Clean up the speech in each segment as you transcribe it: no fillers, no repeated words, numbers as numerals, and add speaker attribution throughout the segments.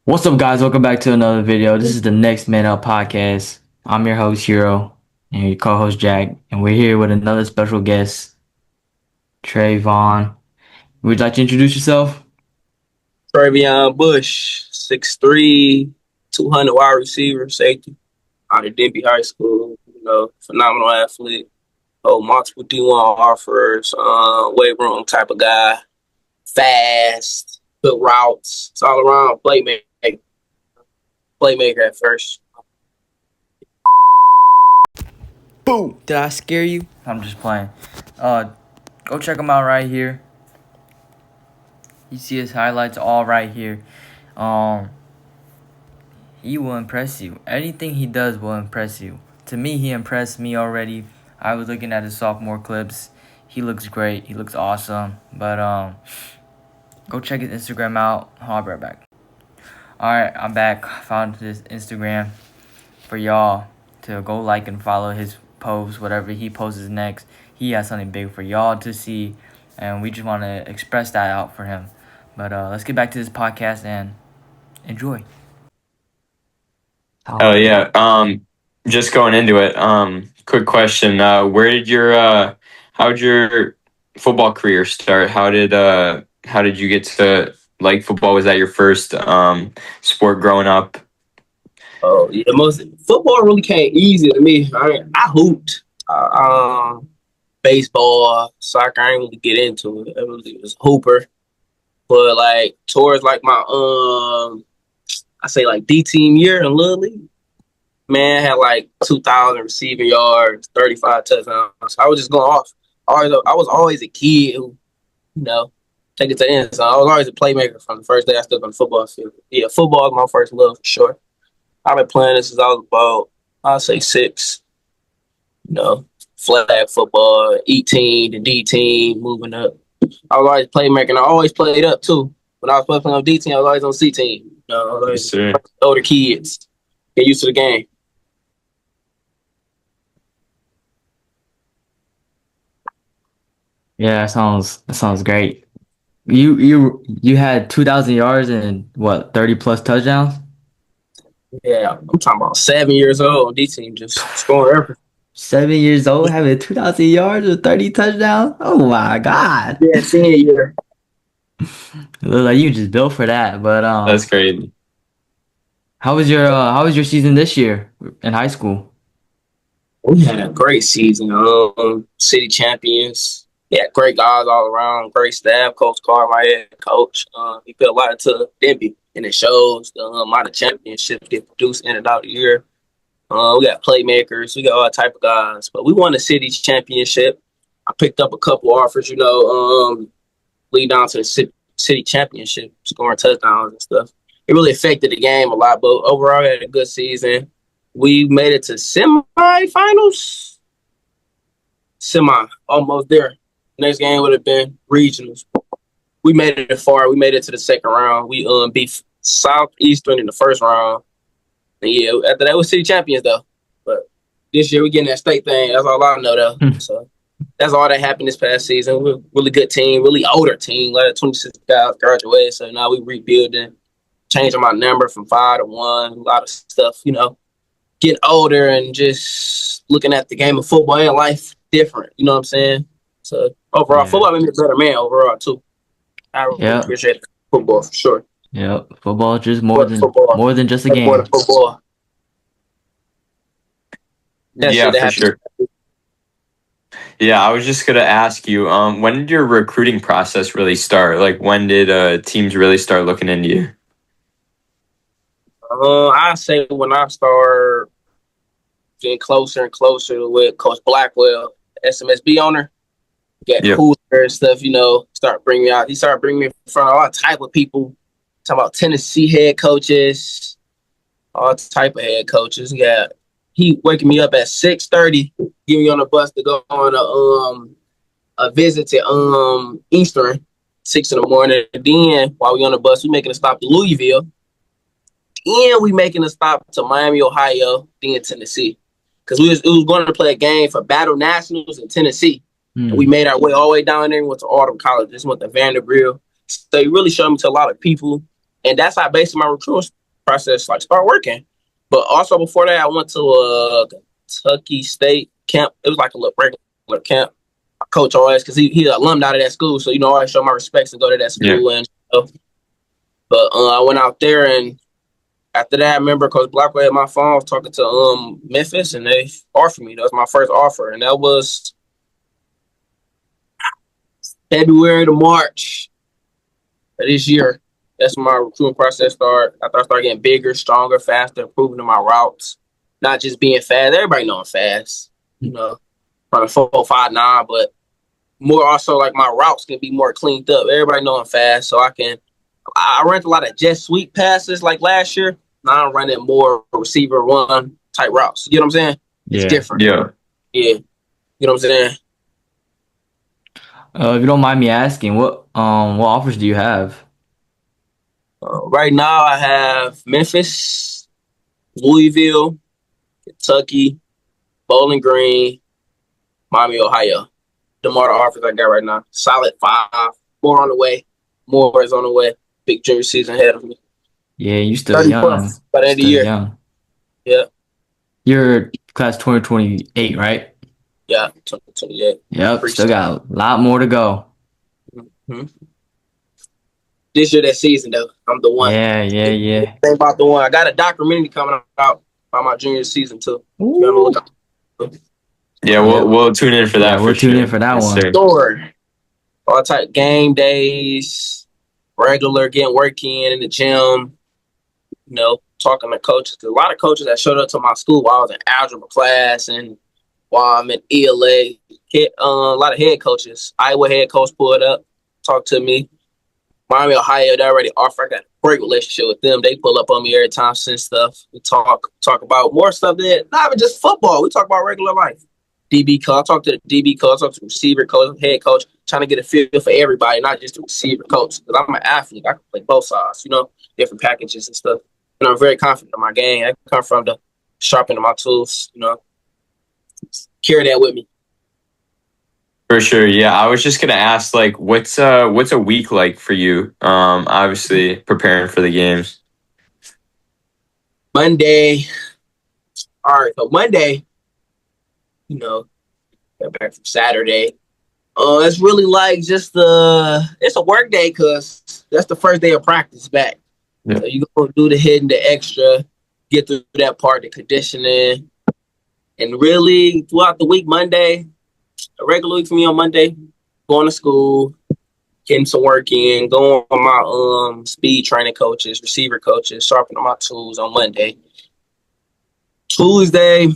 Speaker 1: What's up, guys? Welcome back to another video. This is the Next Man Up Podcast. I'm your host, Hero, and your co-host, Jack, and we're here with another special guest, Treyveon. Would you like to introduce yourself?
Speaker 2: Treyveon Bush, 6'3", 200 wide receiver, safety, out of Denby High School. Phenomenal athlete. Hold multiple D1 offers, weight room type of guy, fast, good routes. It's all around playmaker at first.
Speaker 1: Boom! Did I scare you? I'm just playing. Go check him out right here. You see his highlights all right here. Um, he will impress you. Anything he does will impress you. To me, he impressed me already. I was looking at his sophomore clips. He looks great. He looks awesome. But go check his Instagram out. I'll be right back. Alright, I'm back. Found his Instagram for y'all to go like and follow his posts, whatever he posts next. He has something big for y'all to see, and we just want to express that out for him. But let's get back to this podcast and enjoy.
Speaker 3: Oh yeah. Just going into it. Quick question. How did your football career start? How did you get to like football? Was that your first sport growing up?
Speaker 2: Oh yeah, most football really came easy to me. I hooped. Baseball, soccer. I didn't really get into it. I really was a hooper. But like towards like my I say like D team year in Little League, man, I had like 2,000 receiving yards, 35 touchdowns. I was just going off. I was always a kid who, you know, take it to the end. So I was always a playmaker from the first day I stepped on the football field. Yeah, football is my first love for sure. I've been playing this since I was about, I'll say 6. You know, flag football, E team, the D team, moving up. I was always playmaking. I always played up too. When I was playing on D team, I was always on C team. You know, I was
Speaker 3: Yes,
Speaker 2: always
Speaker 3: sir.
Speaker 2: older kids. Get used to the game.
Speaker 1: Yeah, that sounds great. You had 2,000 yards and what, 30 plus touchdowns?
Speaker 2: Yeah, I'm talking about 7 years old. D team just scoring everything.
Speaker 1: 7 years old having 2,000 yards with 30 touchdowns? Oh my God.
Speaker 2: Yeah, senior year.
Speaker 1: It looks like you just built for that. But
Speaker 3: That's great.
Speaker 1: how was your season this year in high school?
Speaker 2: We had a great season. City champions. Yeah, great guys all around. Great staff. Coach Carr, my head coach. He put a lot into Denby, and it shows the amount of championships get produced in and out of the year. We got playmakers. We got all type of guys. But we won the city championship. I picked up a couple offers, lead down to the city championship, scoring touchdowns and stuff. It really affected the game a lot, but overall, we had a good season. We made it to semifinals. Almost there. Next game would have been regionals. We made it far. We made it to the second round. We beat Southeastern in the first round. And yeah, after that, we're city champions though. But this year we getting that state thing. That's all I know though. So that's all that happened this past season. We're a really good team, really older team. Like 26 guys graduated. So now we rebuilding, changing my number from 5 to 1. A lot of stuff, getting older and just looking at the game of football and life different. You know what I'm saying? So overall,
Speaker 1: Yeah.
Speaker 2: football made me a better man overall too. I really
Speaker 1: Yep.
Speaker 2: appreciate football for sure.
Speaker 1: Yep. Football is just more
Speaker 2: But
Speaker 1: than
Speaker 2: football,
Speaker 1: more than just a
Speaker 2: more than
Speaker 1: game.
Speaker 2: football. That
Speaker 3: Yeah,
Speaker 2: shit that
Speaker 3: for
Speaker 2: happened.
Speaker 3: sure. Yeah, I was just gonna ask you, when did your recruiting process really start? Like, when did teams really start looking into you?
Speaker 2: I say when I start getting closer and closer with Coach Blackwell, SMSB owner, get
Speaker 3: Yep.
Speaker 2: cooler and stuff, start bringing me out. He started bringing me in front of all type of people. Talking about Tennessee head coaches, all type of head coaches. Yeah, he waking me up at 6:30, getting me on the bus to go on a visit to Eastern, 6 in the morning. And then while we on the bus, we making a stop to Louisville. And we making a stop to Miami, Ohio, then Tennessee. Because we was going to play a game for Battle Nationals in Tennessee. And we made our way all the way down there and went to Autumn College. Just went to Vanderbilt. So he really showed me to a lot of people. And that's how basically my process like start working. But also before that, I went to a Kentucky State camp. It was like a little regular camp. My coach always, because he's an alumni of that school, so I always show my respects and go to that school and stuff. But I went out there, and after that, I remember Coach Blackwell had my phone. I was talking to Memphis, and they offered me. That was my first offer, and that was February to March of this year. That's when my recruiting process started. After I started getting bigger, stronger, faster, improving in my routes. Not just being fast. Everybody know I'm fast. Running 4.59, but more also like my routes can be more cleaned up. Everybody know I'm fast, so I ran a lot of jet sweep passes like last year. Now I'm running more receiver run type routes. You know what I'm saying? It's different.
Speaker 3: Yeah.
Speaker 2: You know what I'm saying?
Speaker 1: If you don't mind me asking, what offers do you have?
Speaker 2: Right now I have Memphis, Louisville, Kentucky, Bowling Green, Miami, Ohio. The more the offers I got right now. Solid 5. More on the way. More is on the way. Big junior season ahead of me.
Speaker 1: Yeah, you still
Speaker 2: 30
Speaker 1: young.
Speaker 2: plus by the end of the
Speaker 1: Still
Speaker 2: year.
Speaker 1: young.
Speaker 2: Yeah.
Speaker 1: You're class 2028, right?
Speaker 2: Yeah, 2028.
Speaker 1: Yep, still got a lot more to go.
Speaker 2: Mm-hmm. This year, that season, though, I'm the one.
Speaker 1: Yeah.
Speaker 2: Think about the one. I got a documentary coming out by my junior season, too.
Speaker 3: Yeah, we'll tune in for that.
Speaker 1: Yeah, we'll tune in for that one.
Speaker 2: Sure. All type game days, regular getting work in the gym, talking to coaches. A lot of coaches that showed up to my school while I was in algebra class and while I'm in ELA. A lot of head coaches. Iowa head coach pulled up, talked to me. Miami, Ohio, they already offer. I got a great relationship with them. They pull up on me every time, send stuff. We talk about more stuff that not even just football. We talk about regular life. DB coach. I talk to the DB coach. I talk to the receiver coach, head coach, trying to get a feel for everybody, not just the receiver coach. Because I'm an athlete. I can play both sides, different packages and stuff. And I'm very confident in my game. I come from the sharpening my tools, Carry that with me.
Speaker 3: For sure, yeah. I was just gonna ask, like, what's a week like for you? Obviously preparing for the games.
Speaker 2: Monday. All right, so Monday, got back from Saturday. It's really like just it's a work day because that's the first day of practice back.
Speaker 3: Yeah.
Speaker 2: So you gonna do the hitting, the extra, get through that part, the conditioning, and really throughout the week, Monday, a regular week for me on Monday, going to school, getting some work in, going on my speed training coaches, receiver coaches, sharpening my tools on Monday. Tuesday,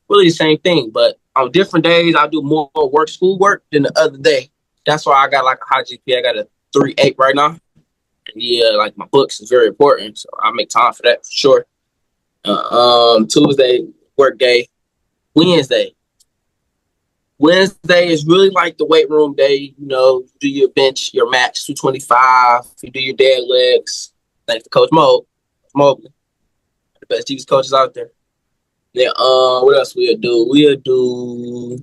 Speaker 2: really the same thing, but on different days, I do more school work than the other day. That's why I got like a high GPA. I got a 3.8 right now. And yeah, like my books is very important, so I make time for that for sure. Tuesday, work day. Wednesday is really like the weight room day. You do your bench, your max, 225. You do your dead legs. Thanks to Coach Mobley, the best defense coaches out there. Then what else we'll do? We'll do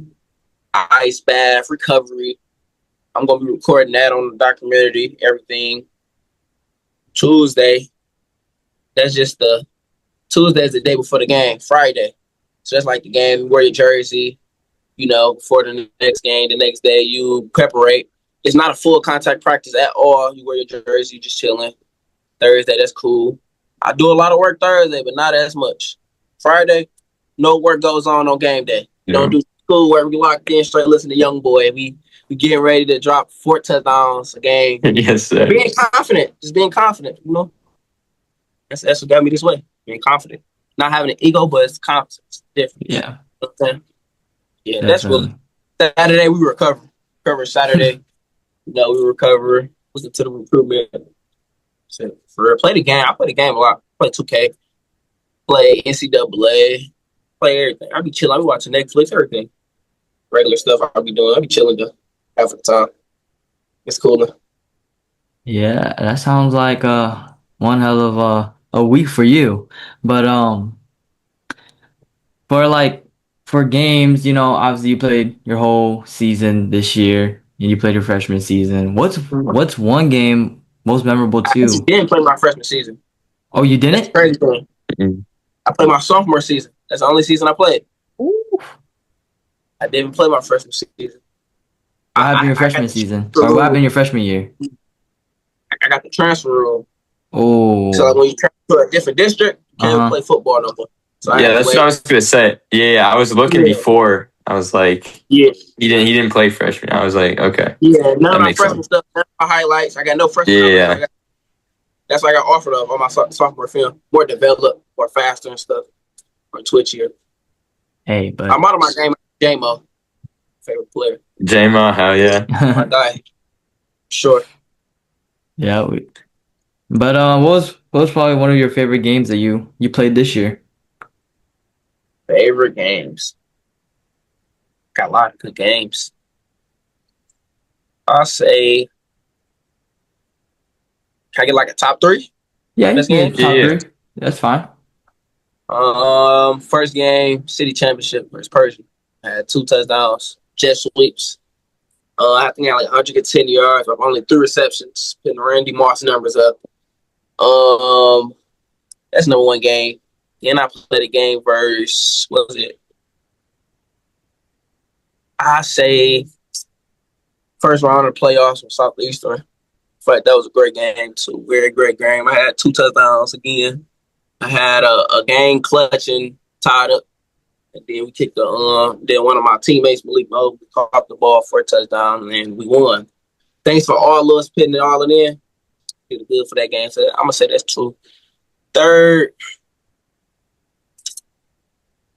Speaker 2: ice bath, recovery. I'm gonna be recording that on the documentary, everything. Tuesday. That's just Tuesday is the day before the game. Friday. So that's like the game. You wear your jersey, before the next game. The next day you preparate. It's not a full contact practice at all. You wear your jersey, you just chilling. Thursday, that's cool. I do a lot of work Thursday, but not as much. Friday, no work goes on game day. Don't do school work. We locked in, straight listen to Young Boy. We getting ready to drop 4 touchdowns a game.
Speaker 3: Yes, sir.
Speaker 2: Being confident. Just being confident, That's what got me this way. Being confident. Not having an ego, but it's confidence. It's different.
Speaker 1: Yeah.
Speaker 2: Yeah, that's really Saturday we recover. Saturday. We recover. Listen to the recruitment. So for real, play the game. I play the game a lot. Play 2K. Play NCAA. Play everything. I be chilling. I be watching Netflix, everything. Regular stuff I be doing. I be chilling though half the time. It's cool.
Speaker 1: Yeah, that sounds like one hell of a week for you. But for games, obviously you played your whole season this year and you played your freshman season. What's one game most memorable to you?
Speaker 2: I didn't play my freshman season.
Speaker 1: Oh, you
Speaker 2: That's the
Speaker 1: didn't?
Speaker 2: crazy thing.
Speaker 3: Mm.
Speaker 2: I played my sophomore season. That's the only season I played.
Speaker 1: Ooh.
Speaker 2: I didn't play my freshman season.
Speaker 1: What happened your
Speaker 2: I got
Speaker 1: freshman
Speaker 2: the
Speaker 1: season?
Speaker 2: transfer
Speaker 1: Or what happened
Speaker 2: rule.
Speaker 1: your freshman year?
Speaker 2: I got the transfer rule. So like
Speaker 1: Oh,
Speaker 2: when you transfer to a different district, you can't
Speaker 1: uh-huh.
Speaker 2: play football no more. So I
Speaker 3: Yeah,
Speaker 2: had to
Speaker 3: that's what I
Speaker 2: wait.
Speaker 3: was gonna say. Yeah, I was looking
Speaker 2: Yeah,
Speaker 3: before. I was like,
Speaker 2: yeah,
Speaker 3: he didn't play freshman. I was like, okay,
Speaker 2: yeah. None of
Speaker 3: that
Speaker 2: my
Speaker 3: makes
Speaker 2: freshman
Speaker 3: sense.
Speaker 2: stuff, none of my highlights. I got no freshman highlights.
Speaker 3: Yeah,
Speaker 2: That's what I got offered of on my sophomore film. More developed, more faster and stuff, more twitchier.
Speaker 1: Hey, but
Speaker 2: I'm out of my game. J-Mo, favorite player.
Speaker 3: J-Ma, hell yeah.
Speaker 2: My guy, sure.
Speaker 1: yeah. But what was probably one of your favorite games that you played this year?
Speaker 2: Favorite games. Got a lot of good games. I'll say, can I get like a top three
Speaker 1: Yeah, you
Speaker 2: best
Speaker 1: can get
Speaker 2: games?
Speaker 1: top
Speaker 3: Yeah.
Speaker 1: three. That's fine.
Speaker 2: First game, City Championship versus Persian. I had 2 touchdowns, jet sweeps. I think I had like 110 yards. I've only 3 receptions, putting Randy Moss numbers up. Um, that's number one game. Then I played a game versus what was it? I say first round of the playoffs with Southeastern. But that was a great game too. Very great game. I had 2 touchdowns again. I had a game clutching tied up, and then we kicked the then one of my teammates, Malik Mobley, caught the ball for a touchdown, and we won. Thanks for all of us putting it all in. Did good for that game. So I'm gonna say that's true. Third,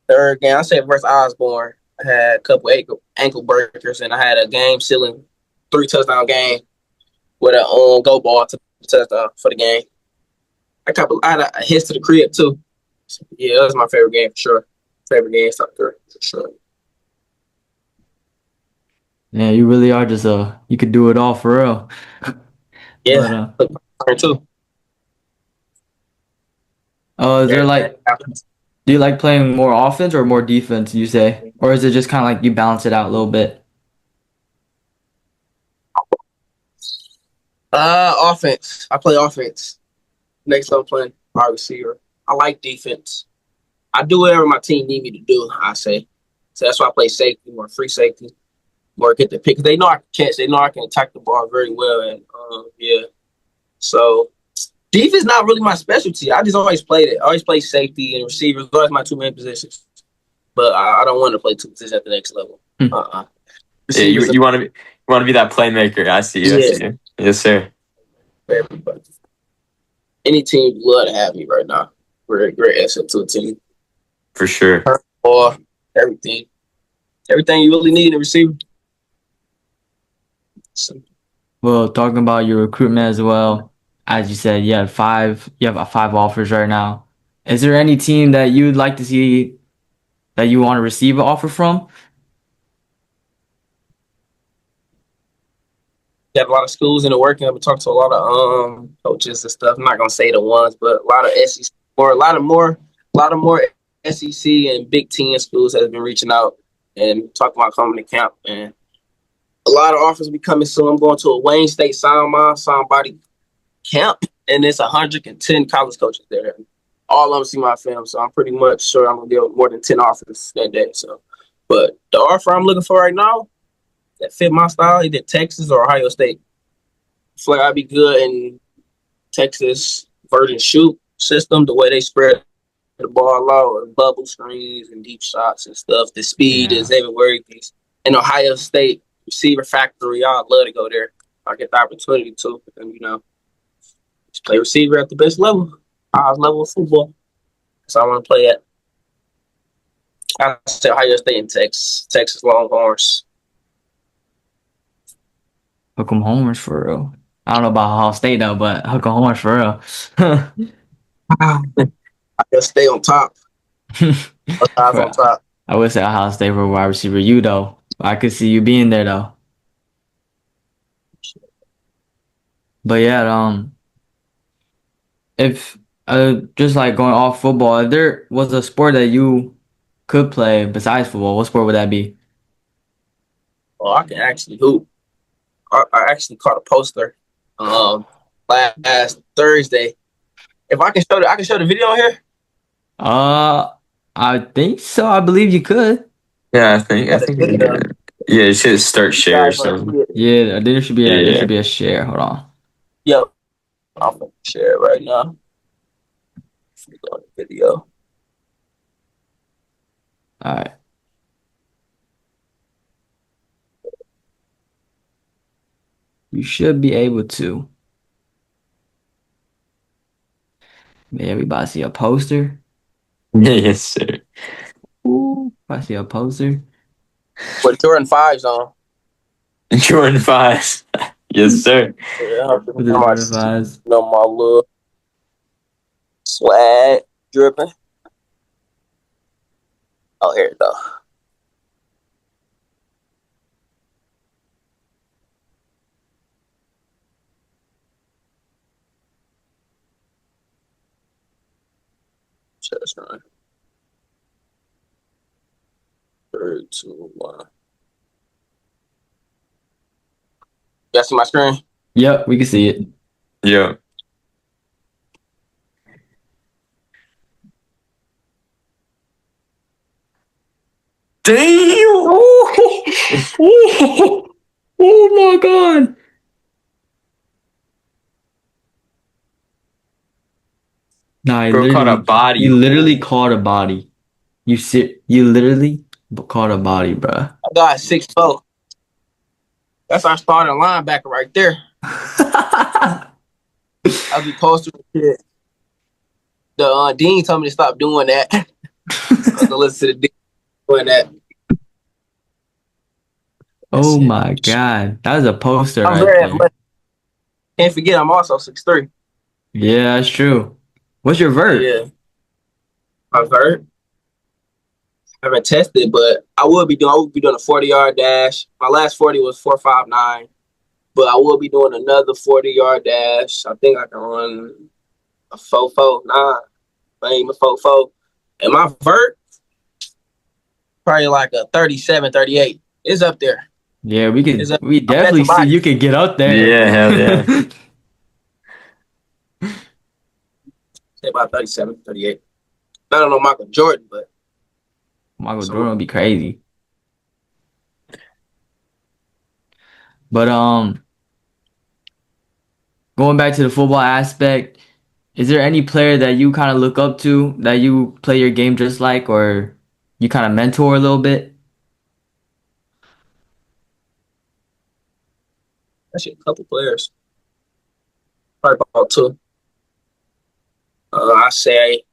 Speaker 2: third game, I said versus Osborne. I had a couple ankle breakers, and I had a game sealing 3 touchdown game with a go ball to touchdown for the game. I had a hit to the crib too. So, yeah, that was my favorite game for sure. Favorite game, top three for sure.
Speaker 1: Yeah, you really are just you could do it all for real. But
Speaker 2: Yeah, too.
Speaker 1: is there
Speaker 2: Everything.
Speaker 1: like do you like playing more offense or more defense, you say? Or is it just kind of like you balance it out a little bit?
Speaker 2: Offense. I play offense. Next I'm playing wide receiver. I like defense. I do whatever my team need me to do, I say. So that's why I play safety, more free safety, more get the pick. 'Cause they know I can catch. They know I can attack the ball very well. And yeah. So defense not really my specialty. I just always played it. I always play safety and receiver. Those are my two main positions. But I don't want to play two positions at the next level.
Speaker 1: Hmm.
Speaker 3: Yeah, you
Speaker 2: Receivers,
Speaker 3: you want to be that playmaker. I see you. I
Speaker 2: yeah,
Speaker 3: see you. Yes, sir.
Speaker 2: for everybody. Any team would love to have me right now. We're a great asset to a team.
Speaker 3: For sure.
Speaker 2: Or everything. Everything you really need in a receiver. So,
Speaker 1: Well, talking about your recruitment as well, as you said, you have 5 offers right now. Is there any team that you'd like to see that you want to receive an offer from?
Speaker 2: got a lot of schools in the working. I've been talking to a lot of coaches and stuff. I'm not gonna say the ones, but a lot of SEC or a lot of more SEC and Big Ten schools has been reaching out and talking about coming to camp. And a lot of offers be coming soon. I'm going to a Wayne State sound body camp, and it's 110 college coaches there. All of them see my film, so I'm pretty much sure I'm gonna get more than 10 offers that day. So, but the offer I'm looking for right now that fit my style, either Texas or Ohio State. I feel like I'd be good in Texas version shoot system, the way they spread the ball out, and bubble screens and deep shots and stuff. The speed
Speaker 1: Yeah.
Speaker 2: is everywhere. In Ohio State receiver factory, I'd love to go there. I get the opportunity to, and just play receiver at the best level, highest level of football. So I want to play at. I say Ohio State and Texas Longhorns.
Speaker 1: Hook 'em homers for real. I don't know about Ohio State though, but hook 'em homers for real.
Speaker 2: I just stay on top. Eyes on
Speaker 1: For,
Speaker 2: top.
Speaker 1: I would say Ohio State for wide receiver you though. I could see you being there though. But yeah, if just like going off football, if there was a sport that you could play besides football, what sport would that be?
Speaker 2: Oh, I can actually hoop. I actually caught a poster last Thursday. If I can show the video on here.
Speaker 1: I think so. I believe you could.
Speaker 3: Yeah, I think
Speaker 2: Got a
Speaker 3: you can get
Speaker 2: video.
Speaker 3: it. Yeah, it should start
Speaker 2: You
Speaker 3: share or
Speaker 2: guys want to
Speaker 3: something.
Speaker 2: see it?
Speaker 1: Yeah, there should be
Speaker 3: Yeah.
Speaker 1: a share. Hold on.
Speaker 2: Yep. I'm gonna share it right now. Go on the video.
Speaker 1: All right. You should be able to. Man, we about to see a poster.
Speaker 3: Yes, sir.
Speaker 1: Ooh, about to see a poster.
Speaker 2: With Jordan 5s on.
Speaker 3: Jordan 5. Yes, sir.
Speaker 2: Yeah, I'm
Speaker 1: With the
Speaker 2: my,
Speaker 1: Jordan 5s.
Speaker 2: my little swag dripping. Oh, here it go. So it's right. 3, 2, 1. Y'all see my screen?
Speaker 1: Yep, we can see it.
Speaker 3: Yeah. Damn!
Speaker 1: Oh, oh my God. Nah,
Speaker 3: Bro caught a body.
Speaker 1: you literally caught a body. You literally caught a body, bruh.
Speaker 2: I got 6'4". That's our starting linebacker right there. I'll be posting shit. The dean told me to stop doing that. I have to listen to the dean doing that.
Speaker 1: Oh my God. That was a poster
Speaker 2: I'm
Speaker 1: right
Speaker 2: very
Speaker 1: there.
Speaker 2: athletic. Can't forget I'm also 6'3".
Speaker 1: Yeah, that's true. What's your vert?
Speaker 2: Yeah. My vert. I haven't tested, but I will be doing a 40-yard dash. My last 40 was 4.59, but I will be doing another 40-yard dash. I think I can run a 4.49. I aim a 4.4. And my vert, probably like a 37, 38. It's up there.
Speaker 1: Yeah, we
Speaker 2: I'm
Speaker 1: definitely see you can get out there.
Speaker 3: Yeah, hell yeah.
Speaker 2: Say about 37, 38. I don't know Michael Jordan, but
Speaker 1: Michael Jordan would be crazy. But going back to the football aspect, is there any player that you kind of look up to that you play your game just like, or you kind of mentor a little bit?
Speaker 2: actually a couple players. Probably about 2. I say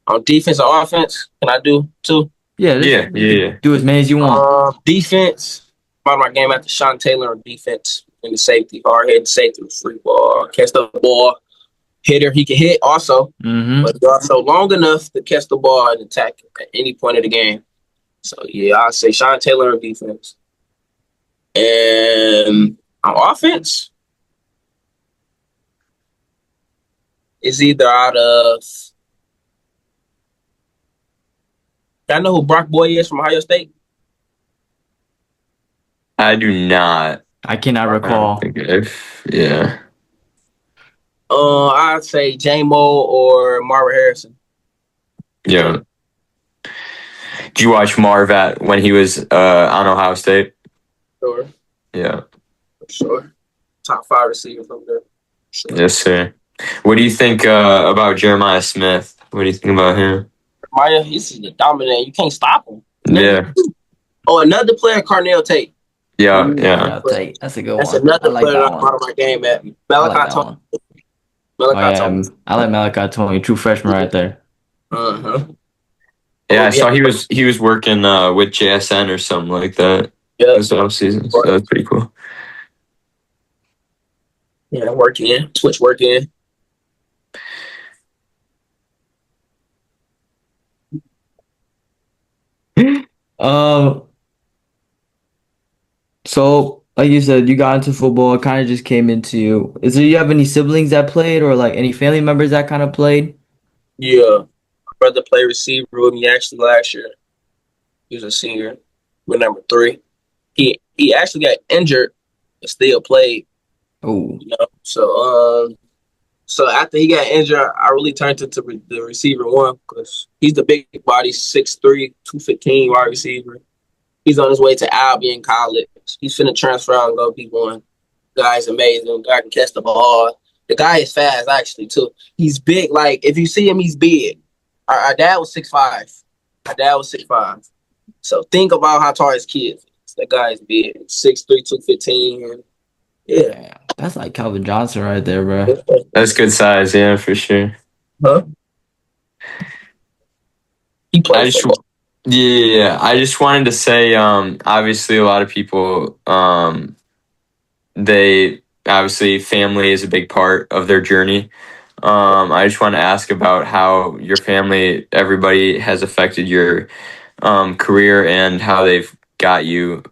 Speaker 2: on defense or offense, can I do 2?
Speaker 1: Yeah,
Speaker 3: Yeah.
Speaker 1: do as many as you want.
Speaker 2: Defense, part of my game after Sean Taylor on defense in the safety, hard head safety, free ball, catch the ball, hitter. He can hit also, but he's also long enough to catch the ball and attack at any point of the game. So yeah, I'd say Sean Taylor on defense. And on offense, it's either out of I know who Brock Boy is from Ohio State.
Speaker 3: I do not.
Speaker 1: I cannot
Speaker 3: I
Speaker 1: recall.
Speaker 3: don't think yeah.
Speaker 2: I'd say J-Mo or Marvin Harrison.
Speaker 3: Yeah. Did you watch Marv when he was on Ohio State?
Speaker 2: Sure.
Speaker 3: Yeah.
Speaker 2: For sure. Top 5 receiver from there. Sure.
Speaker 3: Yes, sir. What do you think about Jeremiah Smith? What do you think about him?
Speaker 2: Maya, he's the dominant. You can't stop him.
Speaker 3: Yeah.
Speaker 2: Oh, another player, Carnell Tate.
Speaker 3: Yeah.
Speaker 1: That's a good
Speaker 2: That's
Speaker 1: one.
Speaker 2: another
Speaker 1: I like
Speaker 2: player
Speaker 1: that
Speaker 2: that I'm
Speaker 1: one.
Speaker 2: proud of my game at.
Speaker 1: I like
Speaker 2: Malachi
Speaker 1: that
Speaker 2: Tony.
Speaker 1: one.
Speaker 2: Malachi
Speaker 1: I like Malachi Tony, true freshman right there.
Speaker 2: Uh-huh.
Speaker 3: Yeah, I saw he was working with JSN or something like that.
Speaker 2: Yeah.
Speaker 3: It was the off season, so that's pretty cool.
Speaker 2: Yeah, work in. Twitch work in.
Speaker 1: So like you said, you got into football, it kind of just came into you. You have any siblings that played or like any family members that kind of played?
Speaker 2: Yeah. My brother played receiver with me actually last year. He was a senior. We're number 3. He actually got injured but still played.
Speaker 1: Oh.
Speaker 2: You know. So So after he got injured, I really turned into the receiver one because he's the big body, 6'3", 215 wide receiver. He's on his way to Albion College. He's finna transfer out and go B1. Guy's amazing. Guy can catch the ball. The guy is fast, actually, too. He's big. Like, if you see him, he's big. Our dad was 6'5". Our dad was 6'5". So think about how tall his kid is. That guy is big. 6'3", 215. Yeah.
Speaker 1: Yeah, that's like Calvin Johnson right there, bro.
Speaker 3: That's good size, yeah, for sure.
Speaker 2: Huh? He
Speaker 3: I
Speaker 2: plays
Speaker 3: just
Speaker 2: football.
Speaker 3: Yeah, I just wanted to say, obviously a lot of people, they obviously family is a big part of their journey. I just want to ask about how your family, everybody has affected your career and how they've got you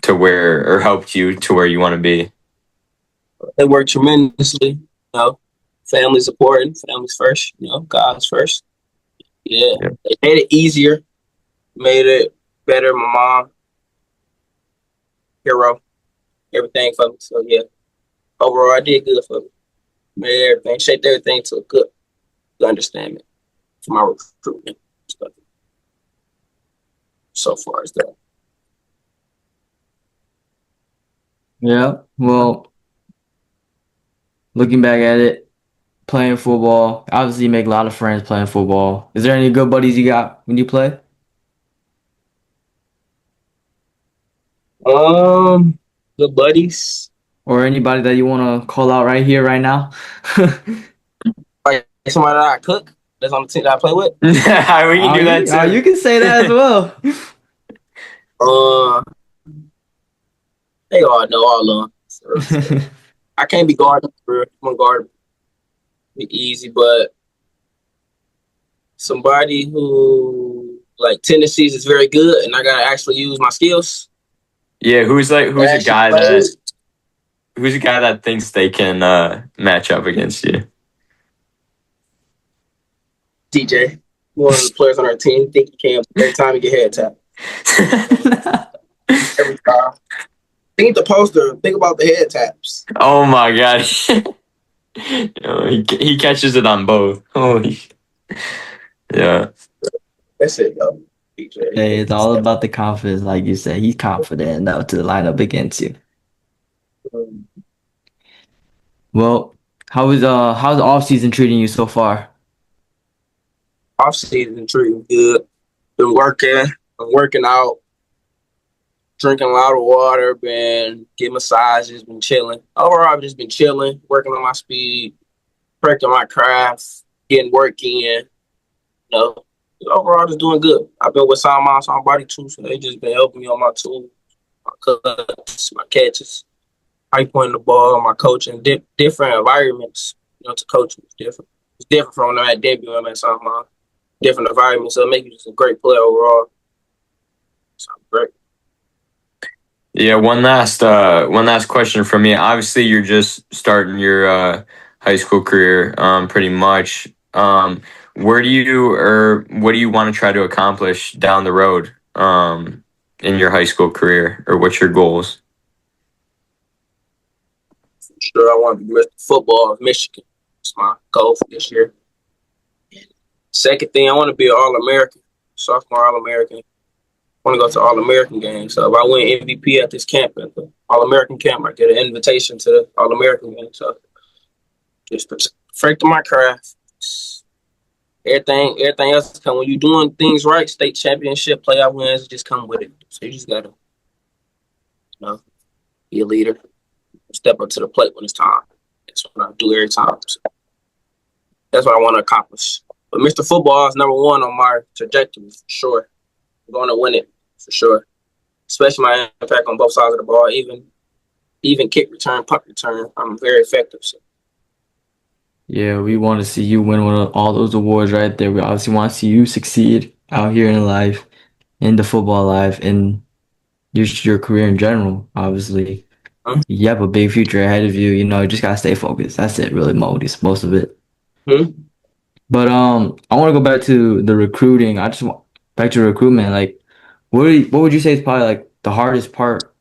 Speaker 3: to where or helped you to where you want to be.
Speaker 2: They work tremendously. You know, family's important. Family's first. You know, God's first. Yeah.
Speaker 3: Yeah.
Speaker 2: It made it easier. Made it better. My mom, hero, everything for me. So yeah, overall, I did good for me. Made everything, shaped everything to a good understanding for my recruitment stuff. So far as that.
Speaker 1: Yeah. Well, looking back at it, playing football, obviously you make a lot of friends playing football. Is there any good buddies you got when you play?
Speaker 2: Good buddies.
Speaker 1: Or anybody that you want to call out right here, right now?
Speaker 2: Like somebody that I cook. That's on the team that I play with.
Speaker 3: We can do that too.
Speaker 1: You can say that as well.
Speaker 2: They all know all of them. I can't be guarding for I'm gonna guard be easy, but somebody who like tendencies is very good and I gotta actually use my skills.
Speaker 3: Yeah, who's a guy
Speaker 2: plays.
Speaker 3: that thinks they can match up against you?
Speaker 2: DJ, one of the players on our team, think he can every time he get head tapped. Every time. Think the poster. Think about the head taps.
Speaker 3: Oh my god. He catches it on both. Holy. Yeah.
Speaker 2: That's it, though. DJ.
Speaker 1: Hey, it's all about the confidence, like you said. He's confident enough to line up against you. Well, how's the off season treating you so far?
Speaker 2: Off season treating good. Been working. I'm working out. Drinking a lot of water. Been getting massages. Been chilling. Overall, I've just been chilling, working on my speed, correcting my craft, getting work in. You know, overall, just doing good. I've been with some body too, so they just been helping me on my tools, my cuts, my catches, how you pointing the ball, my coaching, different environments. You know, to coach is different. It's different from when I'm at debut. I'm at some different environments, so it makes you just a great player overall. So great.
Speaker 3: Yeah, one last question from me. Obviously, you're just starting your high school career, pretty much. Where do you or what do you want to try to accomplish down the road, in your high school career, or what's your goals?
Speaker 2: For sure, I want to be Mr. Football of Michigan. That's my goal for this year. Second thing, I want to be an All-American, sophomore All-American. I want to go to All-American games. So if I win MVP at this camp, at the All-American camp, I get an invitation to the All-American game. So just perfecting my craft. Everything else come when you're doing things right. State championship, playoff wins, just come with it. So you just gotta, be a leader, step up to the plate when it's time. That's what I do every time. So that's what I want to accomplish. But Mr. Football is number one on my trajectory for sure. I'm going to win it for sure. Especially my impact on both sides of the ball, even kick return, punt return. I'm very effective. So.
Speaker 1: Yeah, we want to see you win one of all those awards right there. We obviously want to see you succeed out here in life, in the football life, and your career in general. Obviously, you have a big future ahead of you. You know, you just gotta stay focused. That's it, really, most of it.
Speaker 2: Mm-hmm.
Speaker 1: But I want to go back to the recruiting. I just want back to recruitment. Like, what would you say is probably like the hardest part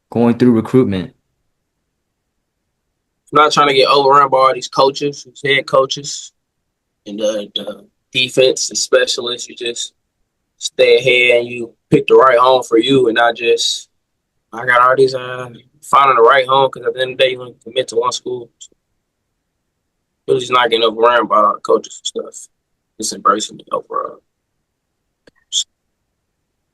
Speaker 1: going through recruitment?
Speaker 2: not trying to get overrun by all these coaches, these head coaches, and the defense, the specialists. You just stay ahead and you pick the right home for you, and not just I got all these finding the right home because at the end of the day, you only commit to one school. So really just not getting overrun by all the coaches and stuff. Just embracing the overall.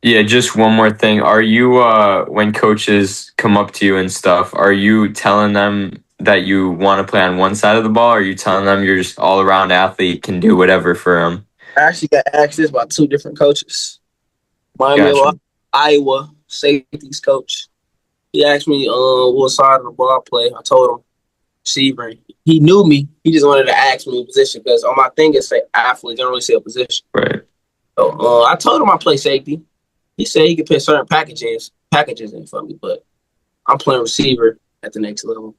Speaker 3: Yeah, just one more thing. Are you when coaches come up to you and stuff, are you telling them that you want to play on one side of the ball, or are you telling them you're just all around athlete, can do whatever for them?
Speaker 2: I actually got asked this by two different coaches. Miami
Speaker 3: Gotcha.
Speaker 2: of Iowa safeties coach. He asked me what side of the ball I play. I told him receiver. He knew me. He just wanted to ask me a position because on my thing it say athlete. Don't really say a position.
Speaker 3: Right.
Speaker 2: So I told him I play safety. He said he could put certain packages in for me, but I'm playing receiver at the next level.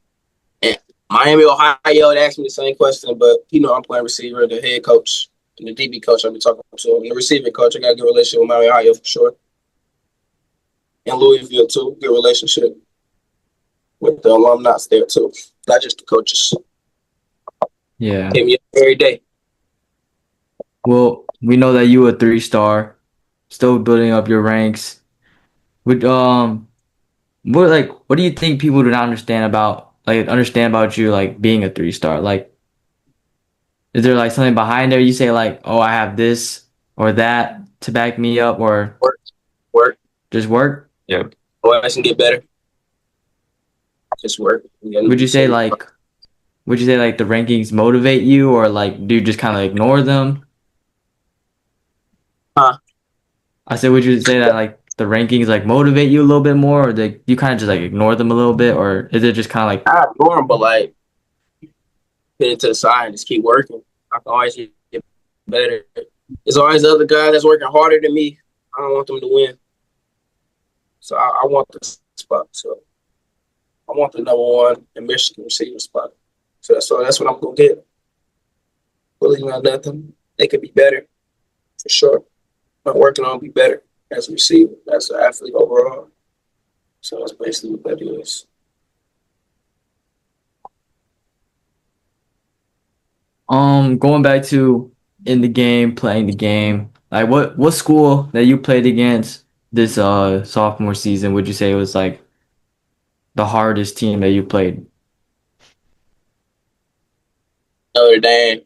Speaker 2: And Miami, Ohio, they asked me the same question, but I'm playing receiver. The head coach and the DB coach I've been talking to, and the receiving coach, I got a good relationship with Miami, Ohio for sure. And Louisville too, good relationship with the alumni there too, not just the coaches.
Speaker 1: Yeah.
Speaker 2: Hit me up every day.
Speaker 1: Well, we know that you a 3-star, still building up your ranks. Would what do you think people do not understand about you like being a 3-star? Like, is there like something behind there? You say like, oh, I have this or that to back me up, or
Speaker 2: Work.
Speaker 1: just work?
Speaker 3: Yep.
Speaker 2: Always can get better. Just work.
Speaker 1: Would you say like the rankings motivate you, or like do you just kind of ignore them?
Speaker 2: Huh?
Speaker 1: I said, would you say that like the rankings like motivate you a little bit more, or you kind of just like ignore them a little bit, or is it just kind of like,
Speaker 2: I ignore them, but like put it to the side and just keep working. I can always get better. There's always other guys that's working harder than me. I don't want them to win. So I want the spot. So I want the number one in Michigan receiver spot. So that's what I'm gonna get. Really not nothing. They could be better for sure. I'm working on be better as a receiver, as an athlete overall. So that's basically what that is.
Speaker 1: going back to in the game, playing the game, like what school that you played against this sophomore season would you say was like the hardest team that you played?
Speaker 2: Notre Dame,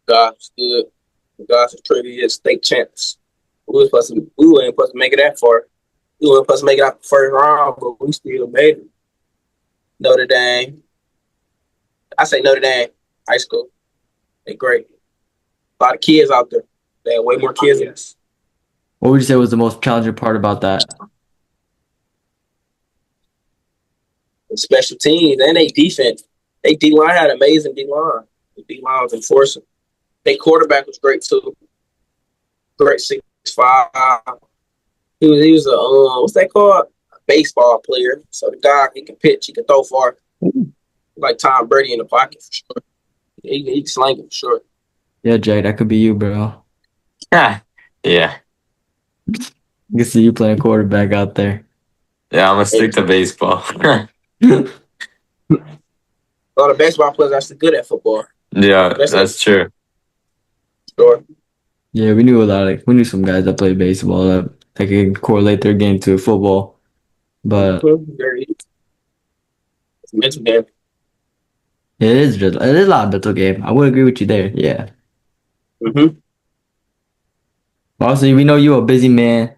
Speaker 2: Goff's good. Goff's is pretty good state champs. We weren't supposed to make it that far. We weren't supposed to make it out the first round, but we still made it. Notre Dame. I say Notre Dame high school. They great. A lot of kids out there. They have way more kids than us.
Speaker 1: What would you say was the most challenging part about that?
Speaker 2: Special teams and they defense. They D line had amazing D line. The D line was enforcing. They quarterback was great too. Great 6'5". He was a what's that called? A baseball player. So the guy he can pitch, he can throw far. Like Tom Brady in the pocket for sure. He can slang it for sure.
Speaker 1: Yeah, Jay, that could be you, bro.
Speaker 3: Ah, yeah.
Speaker 1: I can see you playing quarterback out there.
Speaker 3: Yeah, I'm gonna stick to baseball.
Speaker 2: A lot of baseball players are actually good at football.
Speaker 3: Yeah, that's true.
Speaker 2: Sure.
Speaker 1: Yeah, we knew some guys that played baseball that can correlate their game to football. But
Speaker 2: Very easy. It's a mental game.
Speaker 1: it is a lot of mental game. I would agree with you there. Yeah.
Speaker 2: Mm-hmm.
Speaker 1: Also, we know you're a busy man.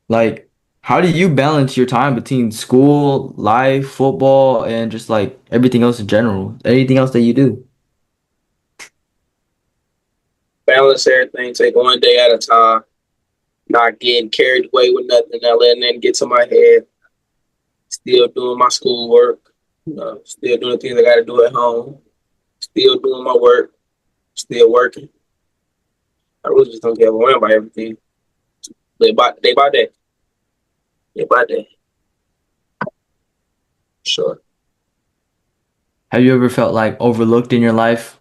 Speaker 1: Like, how do you balance your time between school, life, football, and just like everything else in general? Anything else that you do?
Speaker 2: Balance everything. Take one day at a time. Not getting carried away with nothing. Not letting that get to my head. Still doing my schoolwork. Still doing the things I got to do at home. Still doing my work. Still working. I really just don't get overwhelmed by everything. Day by day. Day by day. Sure.
Speaker 1: Have you ever felt like overlooked in your life,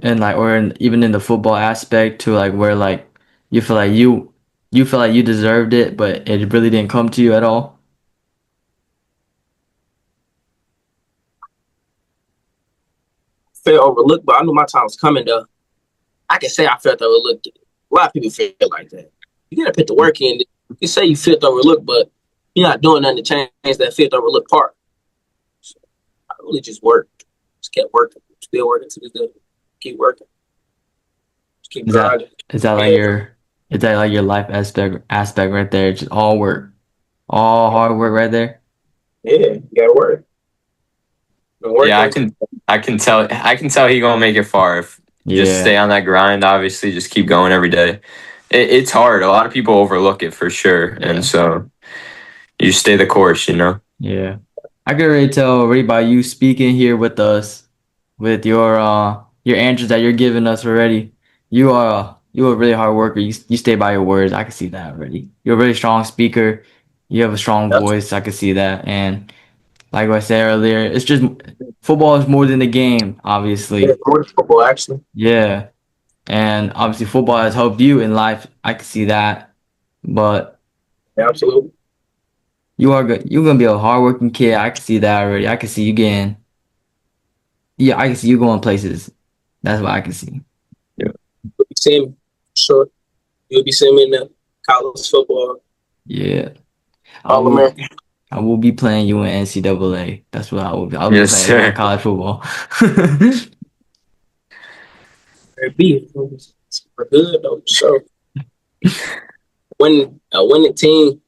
Speaker 1: and like, even in the football aspect, to like where like you feel like you feel like you deserved it, but it really didn't come to you at all?
Speaker 2: felt overlooked, but I knew my time was coming though. I can say I felt overlooked. A lot of people feel like that. You gotta put the work in. You say you felt overlooked, but you're not doing nothing to change that felt overlooked part. So I really just worked. Just kept working. Still working to this day. Keep working. Just keep
Speaker 1: Is that
Speaker 2: grinding.
Speaker 1: is that like
Speaker 2: Yeah,
Speaker 1: your life aspect right there? Just all work, all hard work right there.
Speaker 2: yeah, you gotta work. Been
Speaker 3: Yeah,
Speaker 2: working.
Speaker 3: I can tell he gonna make it far if just stay
Speaker 1: Yeah,
Speaker 3: on that grind. Obviously, just keep going every day. It's hard. A lot of people overlook it for sure, and
Speaker 1: yeah,
Speaker 3: so you stay the course. You know.
Speaker 1: yeah. I can already tell already by you speaking here with us, with your answers that you're giving us already. You are a really hard worker. You stay by your words. I can see that already. You're a really strong speaker. You have a strong
Speaker 2: That's
Speaker 1: voice. I can see that. And like I said earlier, it's just football is more than a game, obviously.
Speaker 2: more than football actually.
Speaker 1: Yeah. And obviously football has helped you in life. I can see that. But
Speaker 2: Yeah, absolutely.
Speaker 1: you are good. You're gonna be a hardworking kid. I can see that already. I can see you getting yeah, I can see you going places. That's what I can see.
Speaker 3: Yeah.
Speaker 2: You'll be seeing me. Sure. You'll be seeing me in the college football,
Speaker 1: Yeah. I
Speaker 2: All
Speaker 1: will
Speaker 2: American.
Speaker 1: I will be playing you in NCAA. That's what I will be. I'll be
Speaker 3: Yes,
Speaker 1: playing you in
Speaker 3: sir.
Speaker 1: college football.
Speaker 2: Be super good though. So when a winning team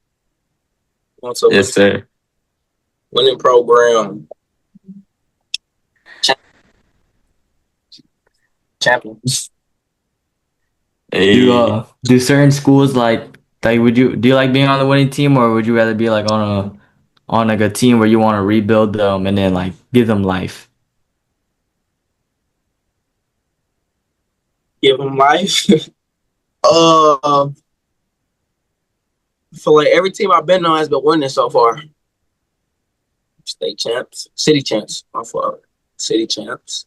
Speaker 2: wants a
Speaker 3: Yes, sir.
Speaker 2: winning program, champions.
Speaker 1: Do
Speaker 3: Hey,
Speaker 1: do certain schools like would you do you like being on the winning team, or would you rather be like on like a team where you want to rebuild them and then like give them life?
Speaker 2: Give them life. uh, I feel like every team I've been on has been winning so far. State champs, city champs. My fault. City champs.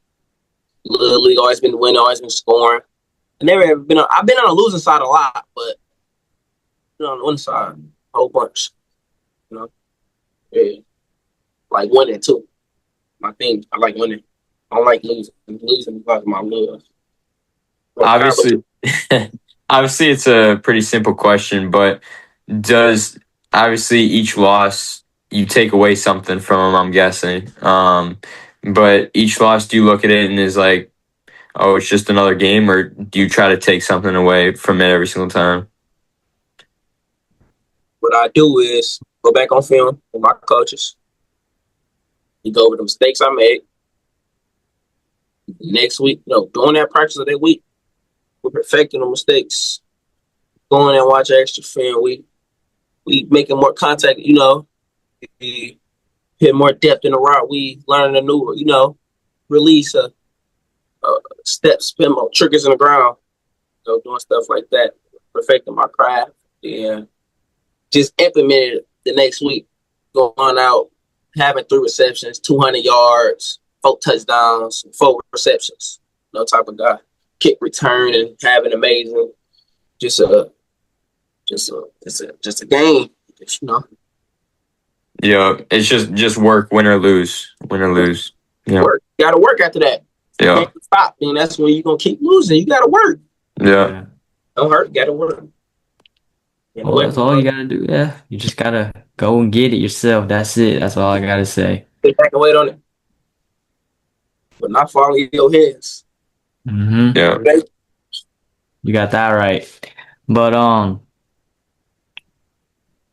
Speaker 2: Little league always been winning, always been scoring. I never ever been on. I've been on the losing side a lot, but been on the winning side a whole bunch. You know, yeah, like winning too. My thing, I like winning. I don't like losing. Losing is like my love. What kind of
Speaker 3: obviously, obviously, it's a pretty simple question, but does obviously each loss you take away something from them? I'm guessing. But each loss, do you look at it and is like, oh, it's just another game, or do you try to take something away from it every single time?
Speaker 2: what I do is go back on film with my coaches. You go over the mistakes I made. Next week, during that practice of that week, we're perfecting the mistakes. Going and watch extra film. We making more contact. We hit more depth in the route. We learning a new, release step, spin more triggers in the ground. Doing stuff like that, perfecting my craft, and just implemented the next week. Going out, having 3 receptions, 200 yards, 4 touchdowns, 4 receptions. No type of guy. Kick return and having amazing. Just a just a game.
Speaker 3: Yeah, it's just work, win or lose, win or lose. Yeah,
Speaker 2: Work. You gotta work after that. You
Speaker 3: yeah,
Speaker 2: can't stop. And that's when you're gonna keep losing. You gotta work.
Speaker 3: yeah.
Speaker 1: Yeah.
Speaker 2: Don't hurt, you gotta work. And
Speaker 1: Well,
Speaker 2: away
Speaker 1: that's
Speaker 2: from
Speaker 1: all you gotta do. Yeah. You just gotta go and get it yourself. That's it. That's all I gotta say.
Speaker 2: sit back and wait on it. But not falling in your hands.
Speaker 1: Mm-hmm.
Speaker 3: Yeah.
Speaker 2: Okay?
Speaker 1: You got that right. But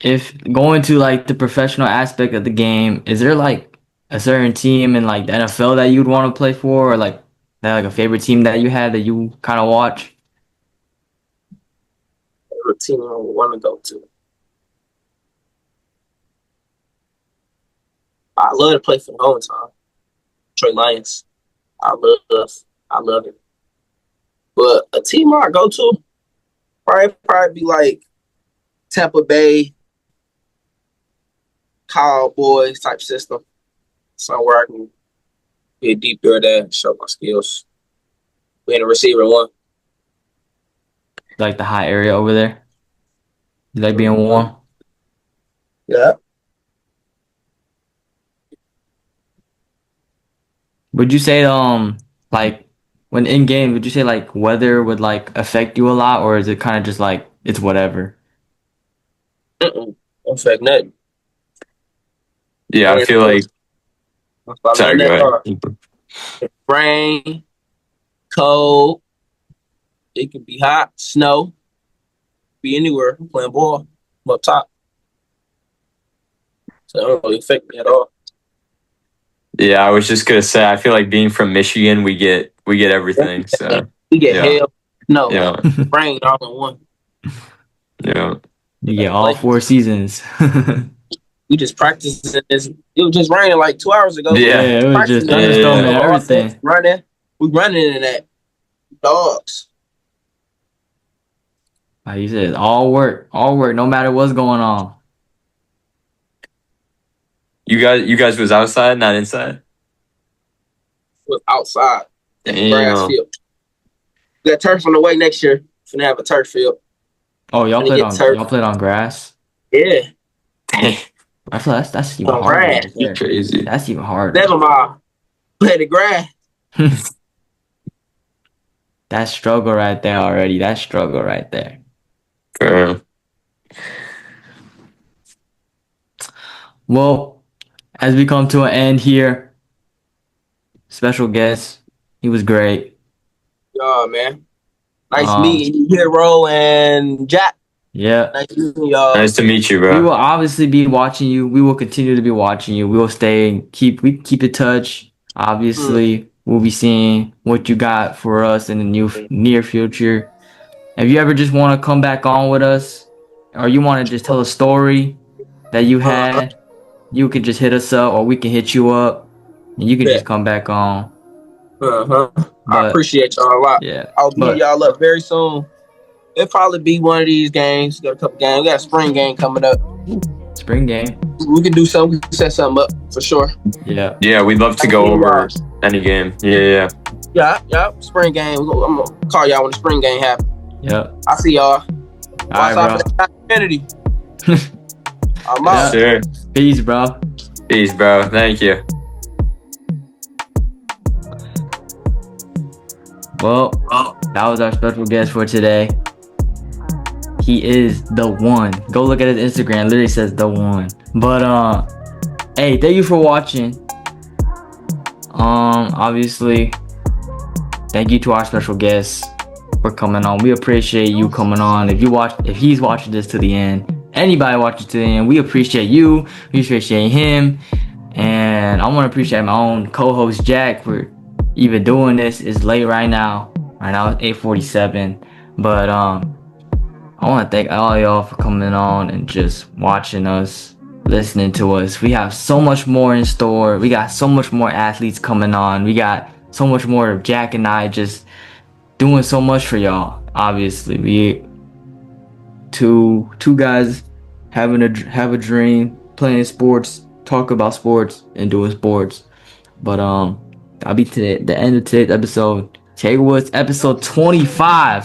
Speaker 1: if going to like the professional aspect of the game, is there like a certain team in like the NFL that you'd want to play for, or like that like a favorite team that you had that you kind of watch?
Speaker 2: Every team I want to go to. I love to play for the hometown. Trey Lions. I love I love it. But a team I go to probably be like Tampa Bay Cowboys type system. Somewhere I can get deep there and show my skills. Being a receiver one.
Speaker 1: Like the hot area over there? You like being
Speaker 2: Mm-hmm.
Speaker 1: warm?
Speaker 2: Yeah.
Speaker 1: Would you say Like when in game, would you say like weather would like affect you a lot, or is it kind of just like it's whatever?
Speaker 2: Mm-mm. In fact, nothing.
Speaker 3: Yeah, I
Speaker 2: And
Speaker 3: feel like.
Speaker 2: that's why I
Speaker 3: Sorry,
Speaker 2: learned
Speaker 3: go
Speaker 2: that
Speaker 3: ahead.
Speaker 2: hard. Rain, cold, it can be hot, snow, be anywhere. I'm playing ball. I'm up top. So it don't really affect me at all.
Speaker 3: Yeah, I was just gonna say, I feel like being from Michigan, we get everything. So
Speaker 2: We get
Speaker 3: yeah,
Speaker 2: hell, no,
Speaker 3: yeah,
Speaker 2: rain all in one.
Speaker 3: yeah,
Speaker 1: You get
Speaker 2: Gotta
Speaker 1: all
Speaker 2: play.
Speaker 1: 4 seasons.
Speaker 2: We just practiced this. It was just raining like 2 hours ago.
Speaker 3: yeah,
Speaker 1: Yeah, it was just
Speaker 2: Practicing under
Speaker 1: thunderstorm
Speaker 3: yeah.
Speaker 1: and
Speaker 2: all day,
Speaker 1: everything.
Speaker 2: running. We running in that dogs.
Speaker 1: Like you said, all work, no matter what's going on.
Speaker 3: You guys was outside, not inside.
Speaker 2: Was outside in the grass
Speaker 3: Damn.
Speaker 2: field. We got turf on the way next year. Finna have a turf field.
Speaker 1: Oh,
Speaker 2: Finna get turf.
Speaker 1: y'all played on grass.
Speaker 2: Yeah,
Speaker 1: I feel that's even
Speaker 2: on
Speaker 1: harder
Speaker 2: grass.
Speaker 1: right there.
Speaker 3: Crazy.
Speaker 1: That's even harder.
Speaker 2: 7 mile. Play the grass.
Speaker 1: That struggle right there already. That struggle right there.
Speaker 3: Girl.
Speaker 1: Well, as we come to an end here, special guest, he was great.
Speaker 2: Y'all, man. Nice
Speaker 1: Um,
Speaker 2: meeting you, Hero and Jack.
Speaker 1: yeah.
Speaker 2: Nice meeting y'all.
Speaker 3: Nice to meet you,
Speaker 1: We
Speaker 3: bro.
Speaker 1: will obviously be watching you. We will continue to be watching you. We will stay and keep in touch.
Speaker 2: Mm.
Speaker 1: Obviously, we'll be seeing what you got for us in the near future. If you ever just want to come back on with us, or you want to just tell a story that you
Speaker 2: Uh,
Speaker 1: had, you can just hit us up, or we can hit you up, and you can just
Speaker 2: bet.
Speaker 1: come back on.
Speaker 2: Uh-huh. I
Speaker 1: But
Speaker 2: appreciate y'all a lot.
Speaker 1: yeah,
Speaker 2: I'll be hitting
Speaker 1: but
Speaker 2: y'all up very soon. It'll probably be one of these games. Got a couple games. We got a spring game coming up.
Speaker 1: spring game,
Speaker 2: We can do something. We can set something up for sure.
Speaker 1: yeah,
Speaker 3: Yeah, we'd love to go over any game. Yeah.
Speaker 2: Yeah. Spring game. I'm gonna call y'all when the spring game happens.
Speaker 1: yep.
Speaker 2: I see y'all.
Speaker 1: All right,
Speaker 2: Watch out
Speaker 1: bro.
Speaker 2: for that community. I'm
Speaker 1: Yeah.
Speaker 2: out.
Speaker 3: Sure.
Speaker 1: Peace, bro.
Speaker 3: Peace, bro. Thank you.
Speaker 1: Well, that was our special guest for today. He is the one. Go look at his Instagram. Literally says the one. But hey, thank you for watching. Obviously, thank you to our special guest for coming on. We appreciate you coming on. If he's watching this to the end, anybody watching to the end, we appreciate you. We appreciate him. And I want to appreciate my own co-host Jack for even doing this. It's late right now. Right now it's 8:47. But I want to thank all y'all for coming on and just watching us, listening to us. We have so much more in store. We got so much more athletes coming on. We got so much more of Jack and I just doing so much for y'all. Obviously, we two guys have a dream, playing sports, talk about sports, and doing sports. But that'll be the end of today's episode. Today was episode 25.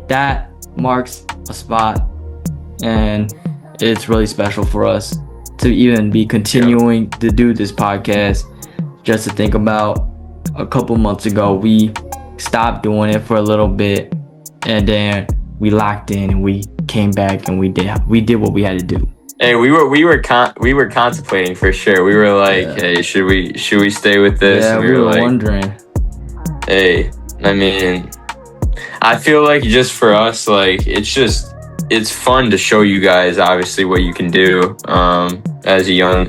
Speaker 1: That marks a spot, and it's really special for us to even be continuing to do this podcast. Just to think about, a couple months ago we stopped doing it for a little bit, and then we locked in and we came back and we did what we had to do.
Speaker 3: Hey, we were contemplating for sure. We were like,
Speaker 1: Yeah.
Speaker 3: hey, should we stay with this?
Speaker 1: Yeah,
Speaker 3: And
Speaker 1: we were
Speaker 3: like,
Speaker 1: wondering.
Speaker 3: hey, I mean, I feel like just for us, like it's fun to show you guys obviously what you can do as a young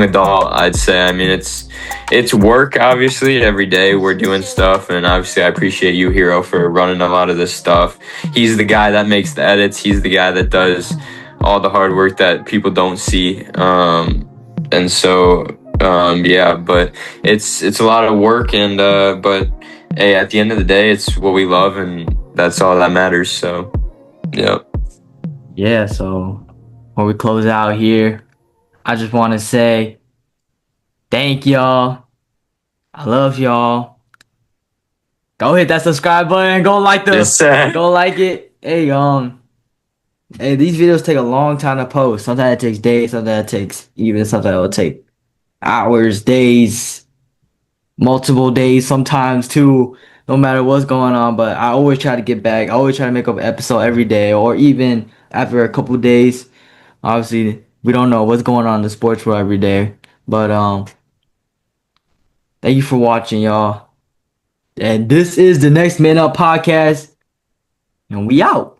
Speaker 3: adult. I'd say. I mean, it's work obviously every day. We're doing stuff, and obviously I appreciate you, Hero, for running a lot of this stuff. He's the guy that makes the edits. He's the guy that does all the hard work that people don't see. And so yeah, but it's a lot of work, and but hey, at the end of the day, it's what we love, and that's all that matters. So, yeah.
Speaker 1: Yeah, so when we close out here, I just want to say thank y'all. I love y'all. Go hit that subscribe button. Go like
Speaker 3: Yes, sir.
Speaker 1: go like it. Hey, these videos take a long time to post. Sometimes it takes days. Sometimes it takes sometimes it'll take hours, days. multiple days sometimes too, no matter what's going on. But I always try to get back. I always try to make up an episode every day or even after a couple days. Obviously, we don't know what's going on in the sports world every day. But thank you for watching, y'all. And this is the Next Man Up podcast. And we out.